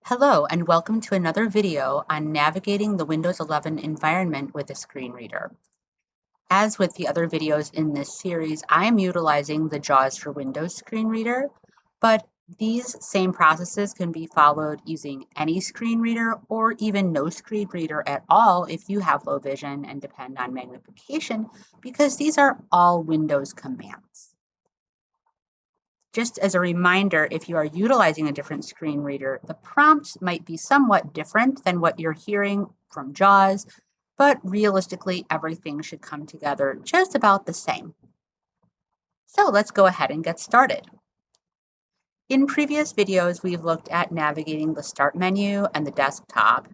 Hello, and welcome to another video on navigating the Windows 11 environment with a screen reader. As with the other videos in this series, I am utilizing the JAWS for Windows screen reader, but these same processes can be followed using any screen reader or even no screen reader at all if you have low vision and depend on magnification, because these are all Windows commands. Just as a reminder, if you are utilizing a different screen reader, the prompts might be somewhat different than what you're hearing from JAWS, but realistically, everything should come together just about the same. So let's go ahead and get started. In previous videos, we've looked at navigating the Start menu and the desktop,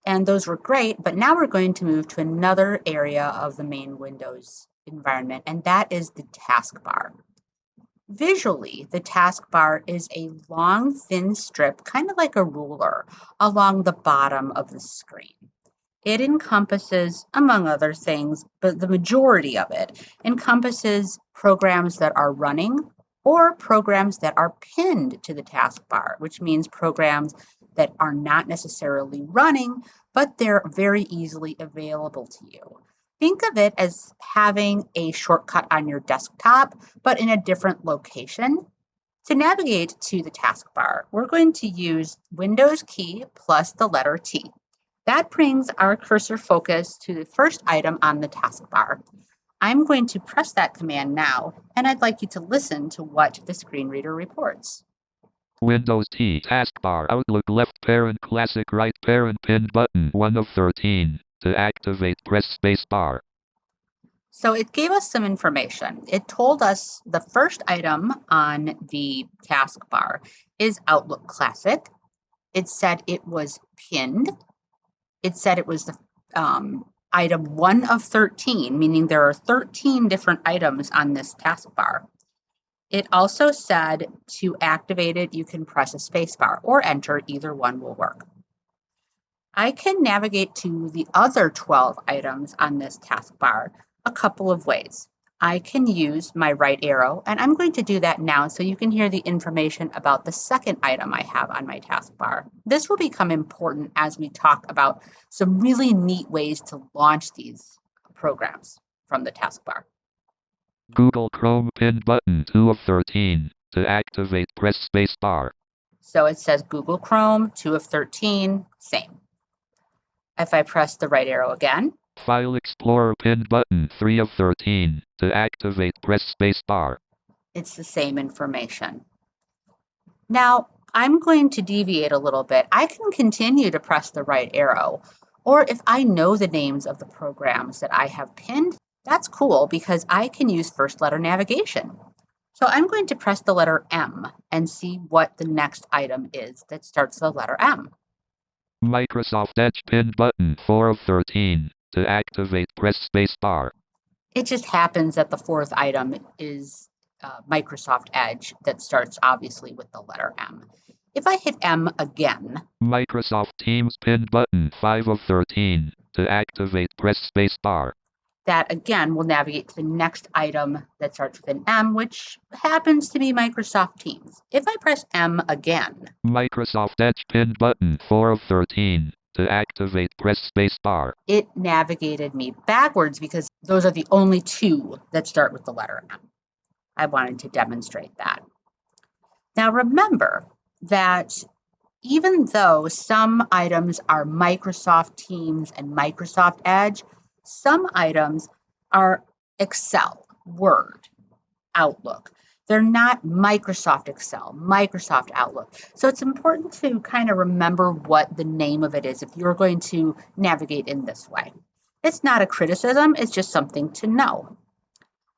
and those were great, but now we're going to move to another area of the main Windows environment, and that is the taskbar. Visually, the taskbar is a long, thin strip, kind of like a ruler, along the bottom of the screen. It encompasses, among other things, but the majority of it encompasses programs that are running or programs that are pinned to the taskbar, which means programs that are not necessarily running, but they're very easily available to you. Think of it as having a shortcut on your desktop, but in a different location. To navigate to the taskbar, we're going to use Windows key plus the letter T. That brings our cursor focus to the first item on the taskbar. I'm going to press that command now, and I'd like you to listen to what the screen reader reports. Windows T Taskbar Outlook left parent classic right parent pinned button 1 of 13. To activate press spacebar. So it gave us some information. It told us the first item on the taskbar is Outlook Classic. It said it was pinned. It said it was the item 1 of 13, meaning there are 13 different items on this taskbar. It also said to activate it, you can press a spacebar or enter, either one will work. I can navigate to the other 12 items on this taskbar a couple of ways. I can use my right arrow, and I'm going to do that now so you can hear the information about the second item I have on my taskbar. This will become important as we talk about some really neat ways to launch these programs from the taskbar. Google Chrome pinned button 2 of 13. To activate press spacebar. So it says Google Chrome, 2 of 13, same. If I press the right arrow again. File Explorer pinned button 3 of 13. To activate press spacebar. It's the same information. Now, I'm going to deviate a little bit. I can continue to press the right arrow, or if I know the names of the programs that I have pinned, that's cool because I can use first letter navigation. So I'm going to press the letter M and see what the next item is that starts with the letter M. Microsoft Edge pinned button 4 of 13. To activate press spacebar. It just happens that the fourth item is Microsoft Edge that starts obviously with the letter M. If I hit M again. Microsoft Teams pinned button 5 of 13. To activate press spacebar. That again will navigate to the next item that starts with an M, which happens to be Microsoft Teams. If I press M again. Microsoft Edge pinned button 4 of 13. To activate press spacebar. It navigated me backwards because those are the only two that start with the letter M. I wanted to demonstrate that. Now remember that even though some items are Microsoft Teams and Microsoft Edge, some items are Excel, Word, Outlook. They're not Microsoft Excel, Microsoft Outlook. So it's important to kind of remember what the name of it is if you're going to navigate in this way. It's not a criticism, it's just something to know.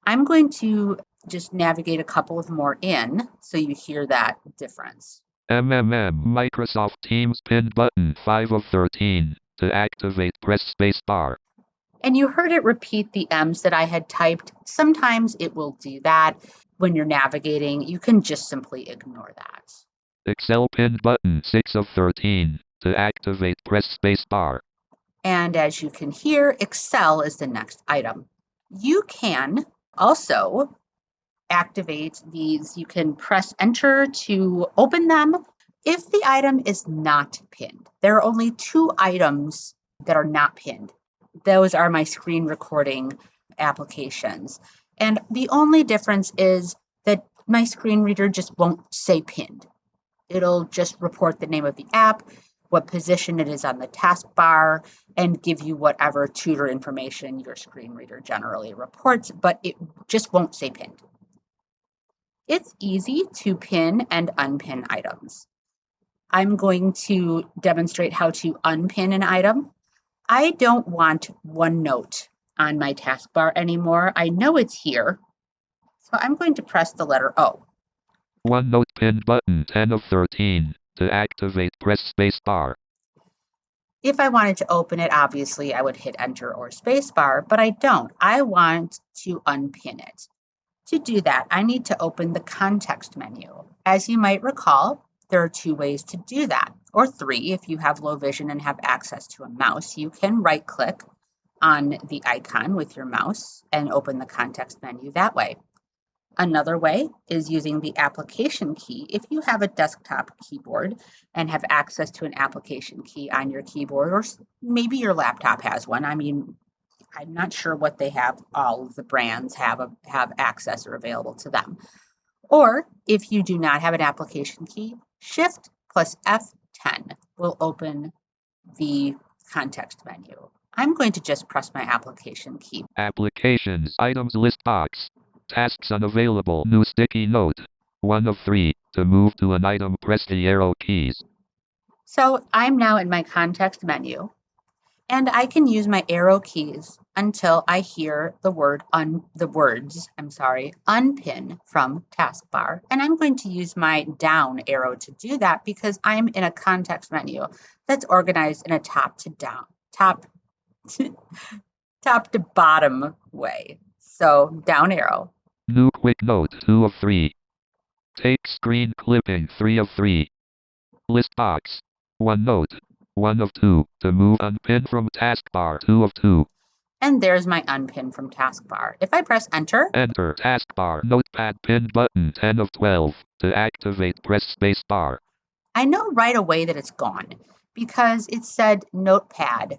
I'm going to just navigate a couple of more in so you hear that difference. Microsoft Teams pinned button 5 of 13. To activate press spacebar. And you heard it repeat the M's that I had typed. Sometimes it will do that when you're navigating. You can just simply ignore that. Excel pinned button 6 of 13. To activate press spacebar. And as you can hear, Excel is the next item. You can also activate these. You can press enter to open them, If the item is not pinned, there are only 2 items that are not pinned. Those are my screen recording applications. And the only difference is that my screen reader just won't say pinned. It'll just report the name of the app, what position it is on the taskbar, and give you whatever tutor information your screen reader generally reports, but it just won't say pinned. It's easy to pin and unpin items. I'm going to demonstrate how to unpin an item. I don't want OneNote on my taskbar anymore. I know it's here, so I'm going to press the letter O. OneNote pinned button 10 of 13. To activate, press spacebar. If I wanted to open it, obviously I would hit Enter or spacebar, but I don't. I want to unpin it. To do that, I need to open the context menu. As you might recall, there are 2 ways to do that, or 3 if you have low vision and have access to a mouse. You can right-click on the icon with your mouse and open the context menu that way. Another way is using the application key. If you have a desktop keyboard and have access to an application key on your keyboard, or maybe your laptop has one. I mean, I'm not sure what they have. All of the brands have access or available to them. Or if you do not have an application key, Shift plus F10 will open the context menu. I'm going to just press my application key. Applications, items list box. Tasks unavailable, new sticky note. 1 of 3. To move to an item, press the arrow keys. So I'm now in my context menu, and I can use my arrow keys until I hear the words unpin from taskbar. And I'm going to use my down arrow to do that because I'm in a context menu that's organized in a top to bottom way. So down arrow. New quick note 2 of 3. Take screen clipping 3 of 3. List box. OneNote 1 of 2. To move unpin from taskbar 2 of 2. And there's my unpin from taskbar. If I press enter. Enter taskbar notepad pinned button 10 of 12. To activate, press spacebar. I know right away that it's gone because it said notepad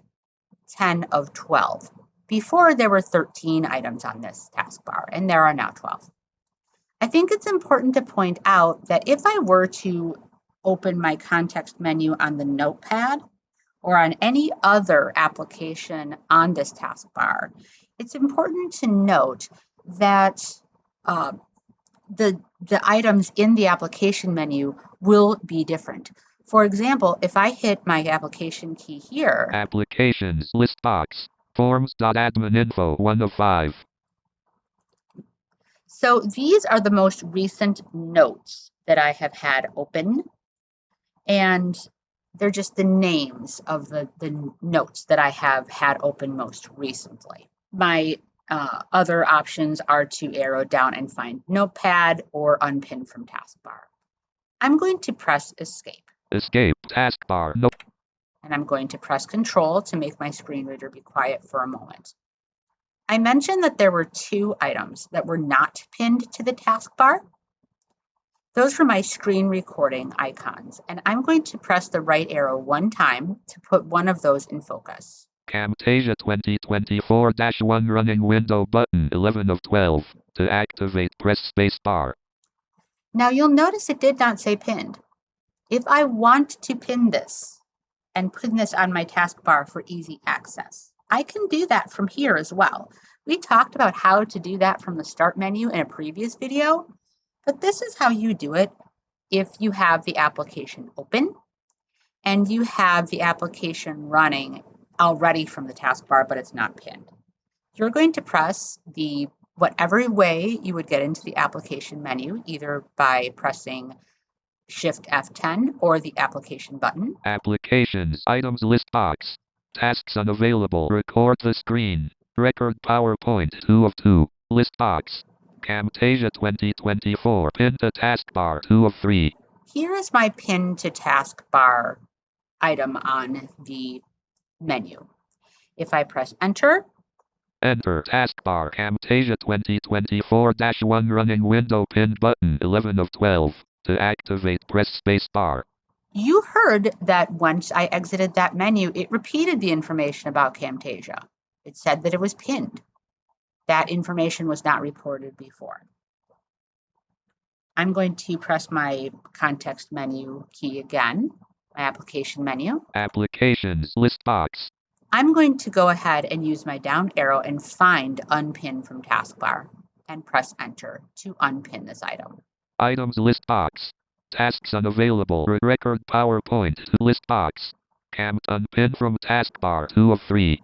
10 of 12. Before there were 13 items on this taskbar, and there are now 12. I think it's important to point out that if I were to open my context menu on the notepad or on any other application on this taskbar, it's important to note that the items in the application menu will be different. For example, if I hit my application key here. Applications list box. Forms.admin info 1 of 5. So these are the most recent notes that I have had open, and they're just the names of the notes that I have had open most recently. My other options are to arrow down and find notepad or unpin from taskbar. I'm going to press escape. Escape taskbar. No. And I'm going to press Control to make my screen reader be quiet for a moment. I mentioned that there were 2 items that were not pinned to the taskbar. Those were my screen recording icons, and I'm going to press the right arrow 1 time to put one of those in focus. Camtasia 2024-1 running window button 11 of 12. To activate, press spacebar. Now you'll notice it did not say pinned. If I want to pin this and put this on my taskbar for easy access, I can do that from here as well. We talked about how to do that from the start menu in a previous video, but this is how you do it if you have the application open and you have the application running already from the taskbar, but it's not pinned. You're going to press the whatever way you would get into the application menu, either by pressing Shift F10 or the application button. Applications, items list box. Tasks unavailable. Record the screen. Record PowerPoint 2 of 2. List box. Camtasia 2024. Pin to taskbar 2 of 3. Here is my pin to taskbar item on the menu. If I press enter. Enter taskbar Camtasia 2024-1 running window pinned button 11 of 12. To activate, press spacebar. You heard that once I exited that menu, it repeated the information about Camtasia. It said that it was pinned. That information was not reported before. I'm going to press my context menu key again, my application menu. Applications list box. I'm going to go ahead and use my down arrow and find unpin from taskbar and press enter to unpin this item. Items list box. Tasks unavailable. Record PowerPoint list box. Can't unpin from taskbar 2 of 3.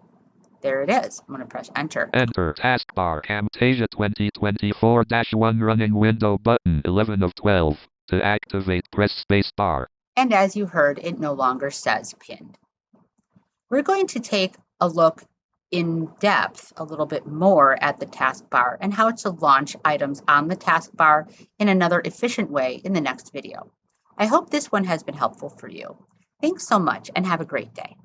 There it is. I'm going to press enter. Enter taskbar Camtasia 2024-1 running window button 11 of 12. To activate, press space bar. And as you heard, it no longer says pinned. We're going to take a look in depth a little bit more at the taskbar and how to launch items on the taskbar in another efficient way in the next video. I hope this one has been helpful for you. Thanks so much and have a great day.